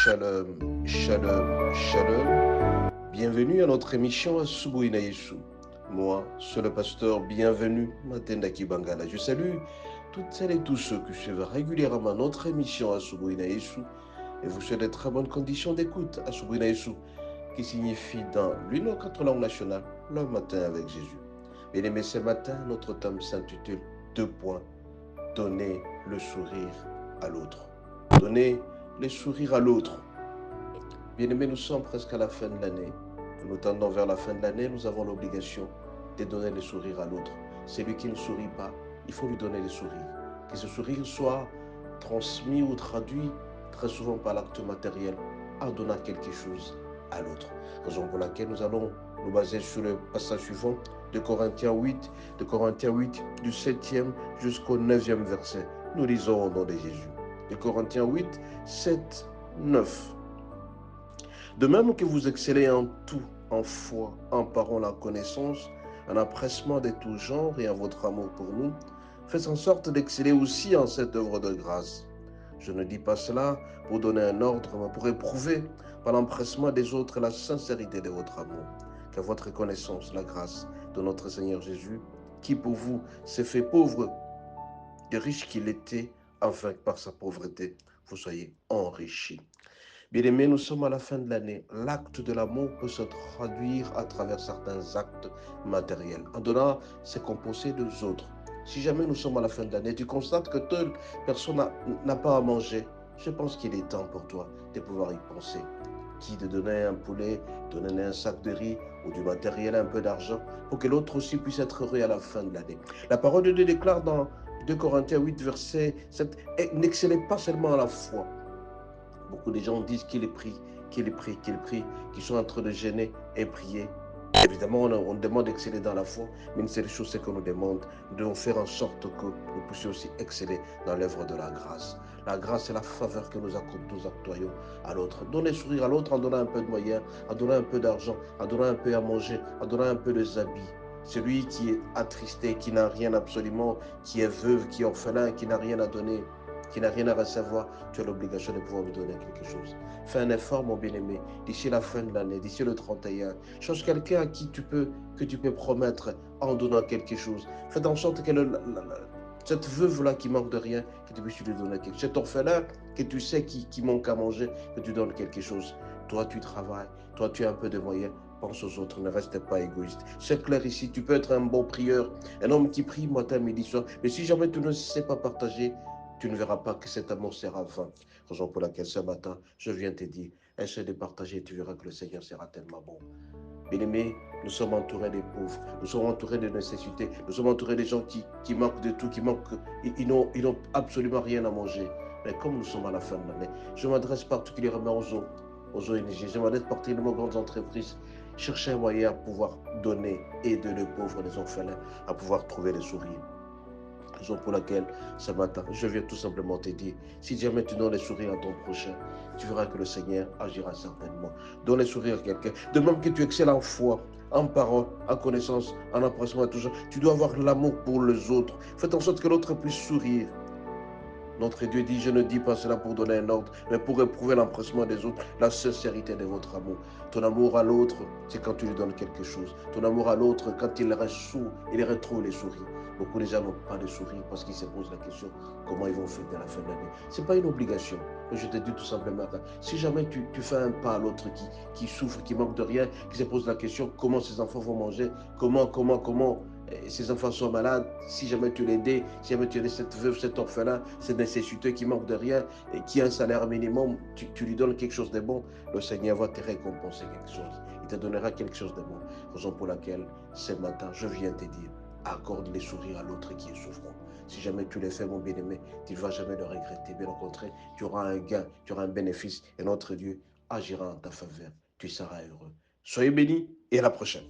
Shalom, shalom, shalom. Bienvenue à notre émission Asubuhi na Yesu. Moi, c'est le pasteur bienvenu, Matenda Kibangala. Je salue toutes celles et tous ceux qui suivent régulièrement notre émission Asubuhi na Yesu et vous souhaite de très bonnes conditions d'écoute Asubuhi na Yesu, qui signifie dans l'une aux quatre langues nationales, le matin avec Jésus. Bien aimés, ce matin, notre thème s'intitule 2 points. Donner le sourire à l'autre. Donner le sourire à l'autre. Bien aimés, nous sommes presque à la fin de l'année. Nous tendons vers la fin de l'année, nous avons l'obligation de donner le sourire à l'autre. Celui qui ne sourit pas, il faut lui donner le sourire. Que ce sourire soit transmis ou traduit très souvent par l'acte matériel en donnant quelque chose à l'autre. Raison pour laquelle nous allons nous baser sur le passage suivant de Corinthiens 8, du 7e jusqu'au 9e verset. Nous lisons au nom de Jésus. De Corinthiens 8, 7, 9. De même que vous excellez en tout, en foi, en parole, en connaissance, en empressement de tout genre et en votre amour pour nous, faites en sorte d'exceller aussi en cette œuvre de grâce. Je ne dis pas cela pour donner un ordre, mais pour éprouver par l'empressement des autres la sincérité de votre amour. Que votre connaissance, la grâce de notre Seigneur Jésus, qui pour vous s'est fait pauvre, de riche qu'il était, afin que par sa pauvreté, vous soyez enrichis. Bien-aimés, nous sommes à la fin de l'année. L'acte de l'amour peut se traduire à travers certains actes matériels, en donnant ce qu'on possède aux autres. Si jamais nous sommes à la fin de l'année, tu constates que telle personne n'a pas à manger, je pense qu'il est temps pour toi de pouvoir y penser. Qui de donner un poulet, donner un sac de riz ou du matériel, un peu d'argent, pour que l'autre aussi puisse être heureux à la fin de l'année. La parole de Dieu déclare dans 2 Corinthiens 8, verset 7, « N'excellez pas seulement à la foi ». Beaucoup de gens disent qu'il est pris, qu'ils sont en train de gêner et prier. Évidemment, on demande d'exceller dans la foi, mais une seule chose, c'est qu'on nous demande de faire en sorte que nous puissions aussi exceller dans l'œuvre de la grâce. La grâce, c'est la faveur que nous octroyons à l'autre. Donner sourire à l'autre en donnant un peu de moyens, en donnant un peu d'argent, en donnant un peu à manger, en donnant un peu de habits. Celui qui est attristé, qui n'a rien absolument, qui est veuve, qui est orphelin, qui n'a rien à donner, qui n'a rien à recevoir, tu as l'obligation de pouvoir lui donner quelque chose. Fais un effort, mon bien-aimé, d'ici la fin de l'année, d'ici le 31. Cherche quelqu'un à qui que tu peux promettre en donnant quelque chose. Fais en sorte que cette veuve-là qui manque de rien, que tu puisses lui donner quelque chose. Cet orphelin que tu sais qui manque à manger, que tu donnes quelque chose. Toi, tu travailles. Toi, tu as un peu de moyens. Pense aux autres, ne reste pas égoïste. C'est clair ici, tu peux être un bon prieur, un homme qui prie matin, midi, soir. Mais si jamais tu ne sais pas partager, tu ne verras pas que cet amour sera vain. Raison pour laquelle ce matin, je viens te dire, essaie de partager et tu verras que le Seigneur sera tellement bon. Bien-aimés, nous sommes entourés des pauvres, nous sommes entourés de nécessités, nous sommes entourés des gens qui manquent de tout, ils n'ont absolument rien à manger. Mais comme nous sommes à la fin de l'année, je m'adresse particulièrement aux ONG, je m'adresse particulièrement aux grandes entreprises. Cherchez un moyen à pouvoir donner, aider les pauvres, les orphelins, à pouvoir trouver des sourires. Raison pour laquelle ce matin, je viens tout simplement te dire, si jamais tu donnes les sourires à ton prochain, tu verras que le Seigneur agira certainement. Donne les sourires à quelqu'un. De même que tu excelles en foi, en parole, en connaissance, en empressement, toujours, tu dois avoir l'amour pour les autres. Faites en sorte que l'autre puisse sourire. Notre Dieu dit, je ne dis pas cela pour donner un ordre, mais pour éprouver l'empressement des autres, la sincérité de votre amour. Ton amour à l'autre, c'est quand tu lui donnes quelque chose. Ton amour à l'autre, quand il reste sourd, il retrouve les sourires. Beaucoup de gens n'ont pas de sourire parce qu'ils se posent la question comment ils vont fêter la fin de l'année. Ce n'est pas une obligation. Mais je te dis tout simplement, si jamais tu fais un pas à l'autre qui souffre, qui manque de rien, qui se pose la question comment ses enfants vont manger, comment ces enfants sont malades, si jamais tu l'aides, si jamais tu aides cette veuve, cet orphelin, cette nécessiteux qui manque de rien et qui a un salaire minimum, tu lui donnes quelque chose de bon, le Seigneur va te récompenser quelque chose. Il te donnera quelque chose de bon. Raison pour laquelle, ce matin, je viens te dire, accorde les sourires à l'autre qui est souffrant. Si jamais tu les fais, mon bien-aimé, tu ne vas jamais le regretter. Bien au contraire, tu auras un gain, tu auras un bénéfice et notre Dieu agira en ta faveur. Tu seras heureux. Soyez bénis et à la prochaine.